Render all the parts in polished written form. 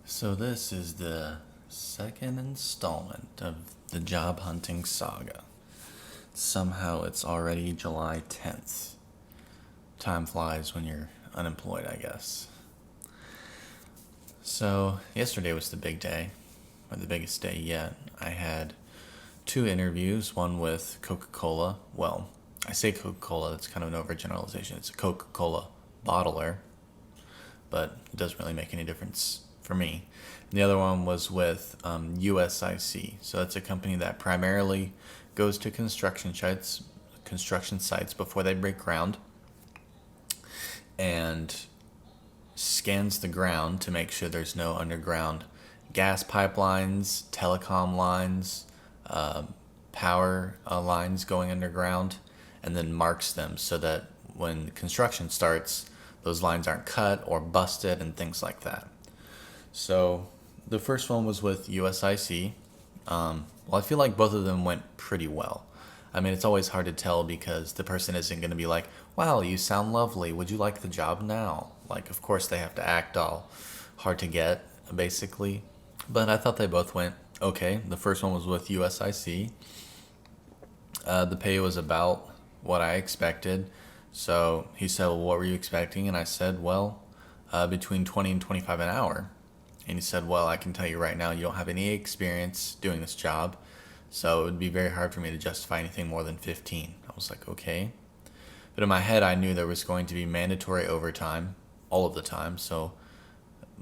So this is the second installment of the job hunting saga. Somehow it's already July 10th. Time flies when you're unemployed, I guess. So yesterday was the big day, or the biggest day yet. I had two interviews, one with Coca-Cola. Well, I say Coca-Cola, that's kind of an overgeneralization. It's a Coca-Cola bottler, but it doesn't really make any difference for me. And the other one was with USIC. So it's a company that primarily goes to construction sites before they break ground and scans the ground to make sure there's no underground gas pipelines, telecom lines, power lines going underground, and then marks them so that when construction starts, those lines aren't cut or busted and things like that. So the first one was with USIC. Well, I feel like both of them went pretty well. I mean, it's always hard to tell because the person isn't going to be like, wow, you sound lovely. Would you like the job now? Like, of course, they have to act all hard to get, basically. But I thought they both went okay. The first one was with USIC. The pay was about what I expected. So he said, well, what were you expecting? And I said, well, between 20 and 25 an hour. And he said, well, I can tell you right now, you don't have any experience doing this job, so it would be very hard for me to justify anything more than 15. I was like, okay. But in my head, I knew there was going to be mandatory overtime all of the time, so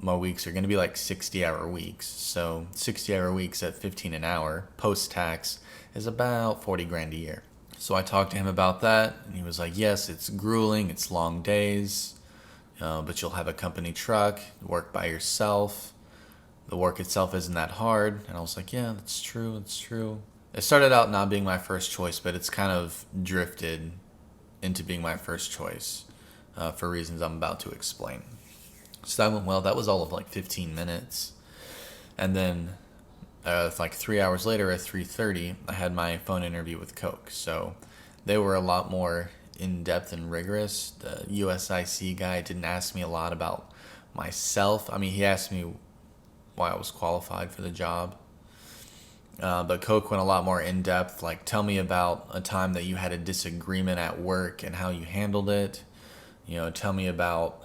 my weeks are going to be like 60-hour weeks. So 60-hour weeks at 15 an hour, post-tax, is about 40 grand a year. So I talked to him about that, and he was like, yes, it's grueling, it's long days, but you'll have a company truck, work by yourself. The work itself isn't that hard. And I was like, yeah, that's true, it's true. It started out not being my first choice, but it's kind of drifted into being my first choice for reasons I'm about to explain. So that went well. That was all of like 15 minutes. And then like 3 hours later at 3:30, I had my phone interview with Coke. So they were a lot more in-depth and rigorous. The USIC guy didn't ask me a lot about myself. I mean, he asked me why I was qualified for the job. But Coke went a lot more in depth. Like, tell me about a time that you had a disagreement at work and how you handled it. Tell me about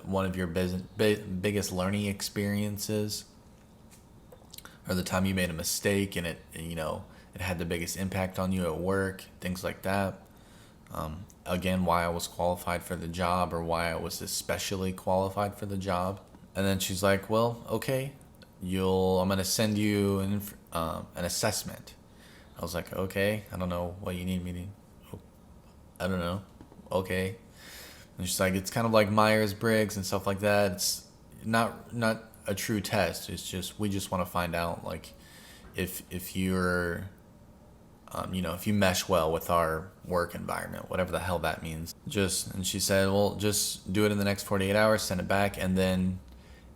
one of your biggest learning experiences, or the time you made a mistake and it had the biggest impact on you at work. Things like that. Again, why I was qualified for the job, or why I was especially qualified for the job. And then she's like, well, okay, I'm going to send you an assessment. I was like, okay, I don't know what you need me to, I don't know, okay. And she's like, it's kind of like Myers-Briggs and stuff like that. It's not a true test. It's just, we just want to find out, like, if you're, if you mesh well with our work environment, whatever the hell that means. And she said, well, just do it in the next 48 hours, send it back, and then,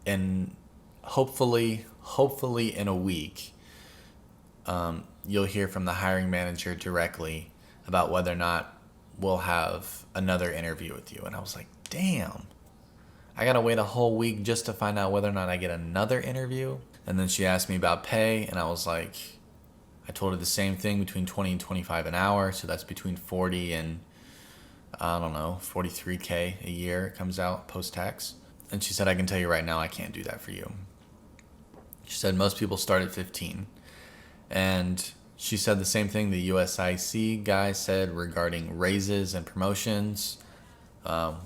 and hopefully in a week, you'll hear from the hiring manager directly about whether or not we'll have another interview with you. And I was like, damn, I gotta wait a whole week just to find out whether or not I get another interview. And then she asked me about pay, and I was like, I told her the same thing, between 20 and 25 an hour. So that's between 40 and, I don't know, 43K a year it comes out post-tax. And she said, I can tell you right now, I can't do that for you. She said most people start at 15. And she said the same thing the USIC guy said regarding raises and promotions,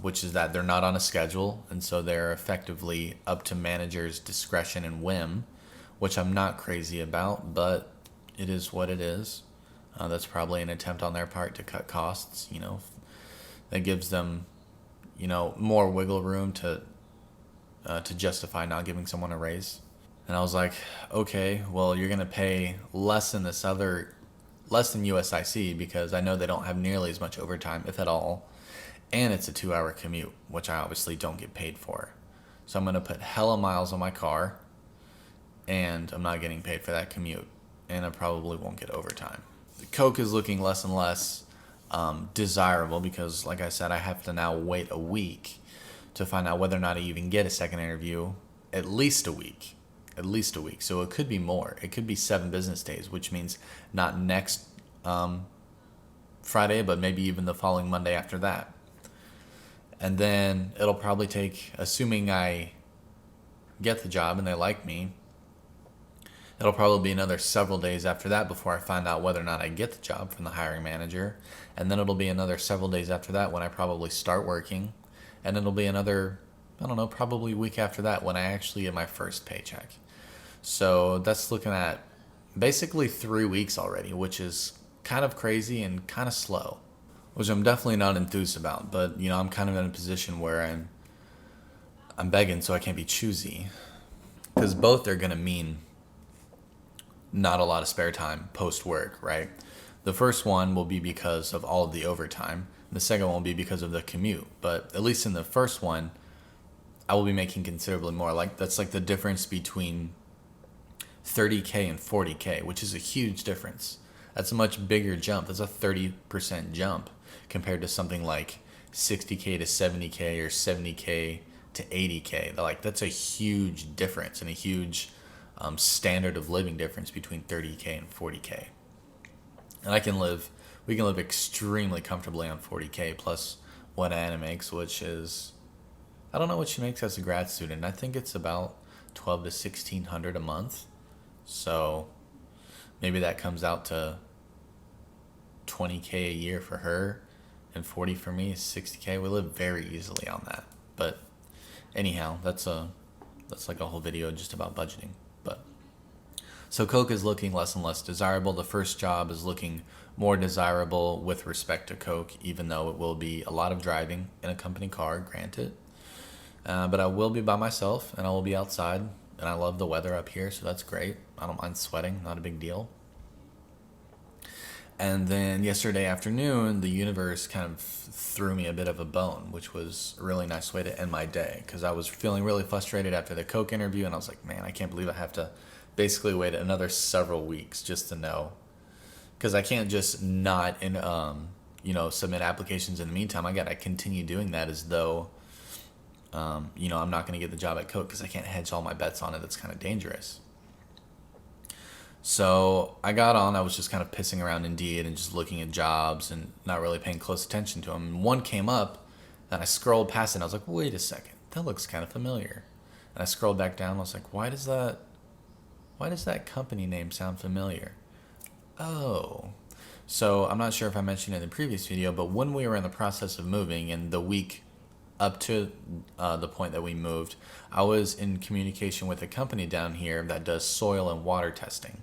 which is that they're not on a schedule. And so they're effectively up to managers' discretion and whim, which I'm not crazy about, but it is what it is. That's probably an attempt on their part to cut costs, that gives them, more wiggle room to justify not giving someone a raise. And I was like, okay, well, you're going to pay less than USIC, because I know they don't have nearly as much overtime, if at all. And it's a 2-hour commute, which I obviously don't get paid for. So I'm going to put hella miles on my car, and I'm not getting paid for that commute. And I probably won't get overtime. Coke is looking less and less desirable because, like I said, I have to now wait a week to find out whether or not I even get a second interview at least a week. At least a week. So it could be more. It could be 7 business days, which means not next Friday, but maybe even the following Monday after that. And then it'll probably take, assuming I get the job and they like me, it'll probably be another several days after that before I find out whether or not I get the job from the hiring manager. And then it'll be another several days after that when I probably start working. And it'll be another, I don't know, probably a week after that when I actually get my first paycheck. So that's looking at basically 3 weeks already, which is kind of crazy and kind of slow, which I'm definitely not enthused about. But, I'm kind of in a position where I'm begging, so I can't be choosy. Because both are going to mean not a lot of spare time post-work, right? The first one will be because of all of the overtime. The second one will be because of the commute. But at least in the first one, I will be making considerably more. That's like the difference between 30K and 40K, which is a huge difference. That's a much bigger jump. That's a 30% jump compared to something like 60K to 70K or 70K to 80K. That's a huge difference and a huge standard of living difference between 30K and 40K. And we can live extremely comfortably on 40K plus what Anna makes, which is, I don't know what she makes as a grad student. I think it's about 12 to 1600 a month. So maybe that comes out to 20K a year for her and 40 for me, 60K. We live very easily on that. But anyhow, that's like a whole video just about budgeting. But so Coke is looking less and less desirable. The first job is looking more desirable with respect to Coke, even though it will be a lot of driving in a company car, granted. But I will be by myself and I will be outside. And I love the weather up here, so that's great. I don't mind sweating, not a big deal. And then yesterday afternoon, the universe kind of threw me a bit of a bone, which was a really nice way to end my day. Because I was feeling really frustrated after the Coke interview, and I was like, man, I can't believe I have to basically wait another several weeks just to know. Because I can't just not submit applications in the meantime. I got to continue doing that as though I'm not going to get the job at Coke because I can't hedge all my bets on it. That's kind of dangerous. So I got on. I was just kind of pissing around Indeed and just looking at jobs and not really paying close attention to them. And one came up, and I scrolled past it, and I was like, wait a second. That looks kind of familiar. And I scrolled back down, and I was like, why does that company name sound familiar? Oh. So I'm not sure if I mentioned it in the previous video, but when we were in the process of moving and the week up to the point that we moved, I was in communication with a company down here that does soil and water testing.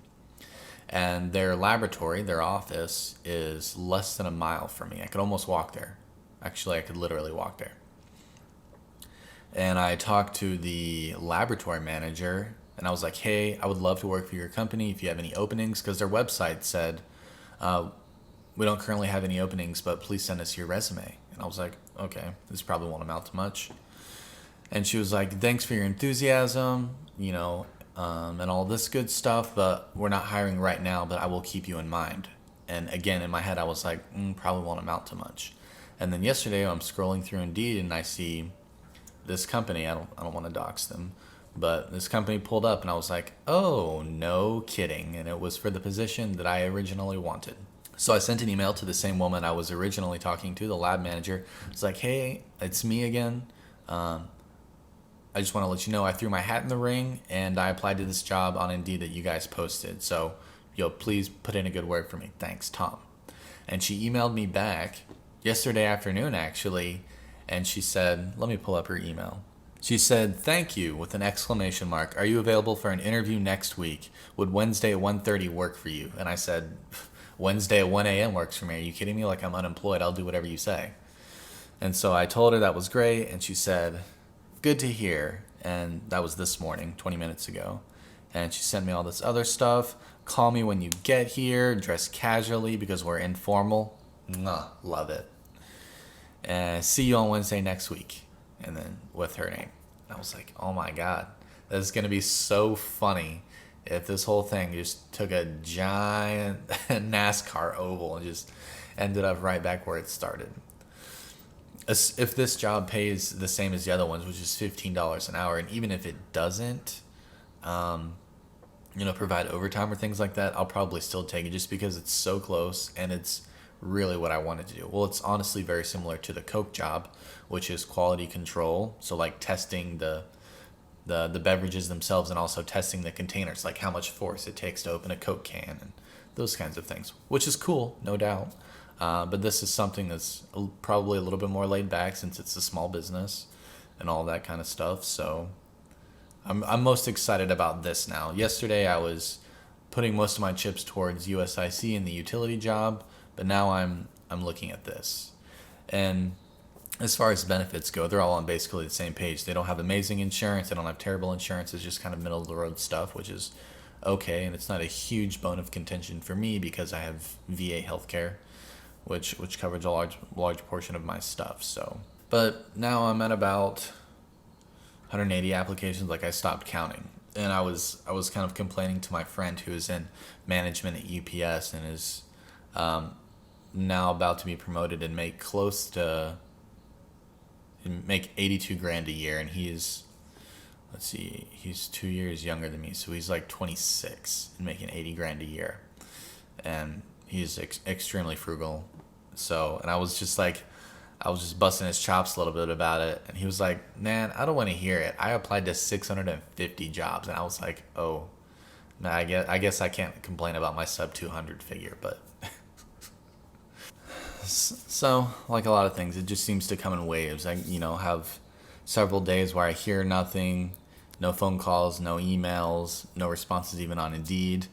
And their laboratory, their office, is less than a mile from me. I could almost walk there. Actually, I could literally walk there. And I talked to the laboratory manager, and I was like, hey, I would love to work for your company if you have any openings, because their website said, we don't currently have any openings, but please send us your resume. And I was like, okay, this probably won't amount to much. And she was like, thanks for your enthusiasm, and all this good stuff, but we're not hiring right now, but I will keep you in mind. And again, in my head, I was like, probably won't amount to much. And then yesterday, I'm scrolling through Indeed, and I see this company. I don't want to dox them, but this company pulled up, and I was like, oh, no kidding. And it was for the position that I originally wanted. So I sent an email to the same woman I was originally talking to, the lab manager. It's like, hey, it's me again. I just want to let you know I threw my hat in the ring and I applied to this job on Indeed that you guys posted. So, please put in a good word for me. Thanks, Tom. And she emailed me back yesterday afternoon, actually, and she said, let me pull up her email. She said, thank you, with an exclamation mark. Are you available for an interview next week? Would Wednesday at 1:30 work for you? And I said, Wednesday at 1 a.m. works for me. Are you kidding me? Like, I'm unemployed. I'll do whatever you say. And so I told her that was great, and she said, good to hear. And that was this morning, 20 minutes ago. And she sent me all this other stuff. Call me when you get here. Dress casually because we're informal. Mwah, love it. And see you on Wednesday next week. And then with her name. I was like, oh my God. This is going to be so funny if this whole thing just took a giant NASCAR oval and just ended up right back where it started. if this job pays the same as the other ones, which is $15 an hour, and even if it doesn't, provide overtime or things like that, I'll probably still take it just because it's so close and it's really what I wanted to do. Well, it's honestly very similar to the Coke job, which is quality control. So like testing the beverages themselves and also testing the containers, like how much force it takes to open a Coke can and those kinds of things, which is cool, no doubt. But this is something that's probably a little bit more laid back since it's a small business and all that kind of stuff. So I'm most excited about this now. Yesterday I was putting most of my chips towards USIC and the utility job, but now I'm looking at this. And as far as benefits go, they're all on basically the same page. They don't have amazing insurance. They don't have terrible insurance. It's just kind of middle of the road stuff, which is okay. And it's not a huge bone of contention for me because I have VA healthcare, which covers a large portion of my stuff. So, but now I'm at about 180 applications. Like I stopped counting, and I was kind of complaining to my friend who is in management at UPS and is now about to be promoted and make 82 grand a year, and he's 2 years younger than me, so he's like 26 and making 80 grand a year, and he's extremely frugal. So, and I was just busting his chops a little bit about it, and he was like, man, I don't want to hear it. I applied to 650 jobs, and I was like, oh, nah, I guess I can't complain about my sub 200 figure, but so, like a lot of things, it just seems to come in waves. I, have several days where I hear nothing, no phone calls, no emails, no responses even on Indeed.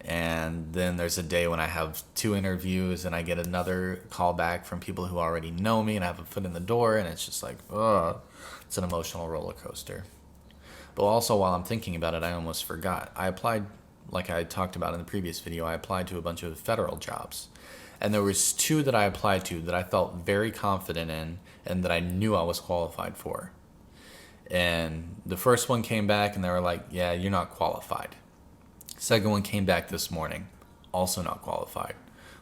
And then there's a day when I have 2 interviews and I get another call back from people who already know me and I have a foot in the door, and it's just like, ugh, it's an emotional roller coaster. But also, while I'm thinking about it, I almost forgot. I applied, like I talked about in the previous video, I applied to a bunch of federal jobs. And there was 2 that I applied to that I felt very confident in and that I knew I was qualified for. And the first one came back and they were like, yeah, you're not qualified. Second one came back this morning, also not qualified,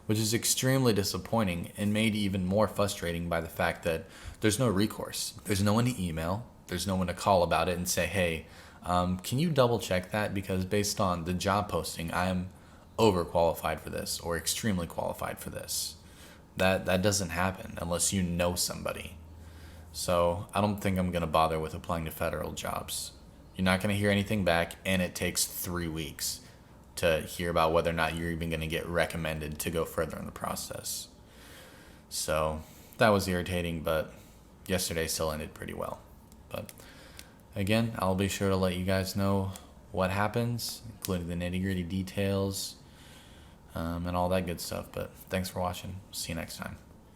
which is extremely disappointing and made even more frustrating by the fact that there's no recourse. There's no one to email. There's no one to call about it and say, hey, can you double check that? Because based on the job posting, I am overqualified for this or extremely qualified for this. That doesn't happen unless you know somebody. So I don't think I'm going to bother with applying to federal jobs. You're not going to hear anything back, and it takes 3 weeks to hear about whether or not you're even going to get recommended to go further in the process. So that was irritating, but yesterday still ended pretty well. But again, I'll be sure to let you guys know what happens, including the nitty-gritty details and all that good stuff. But thanks for watching. See you next time.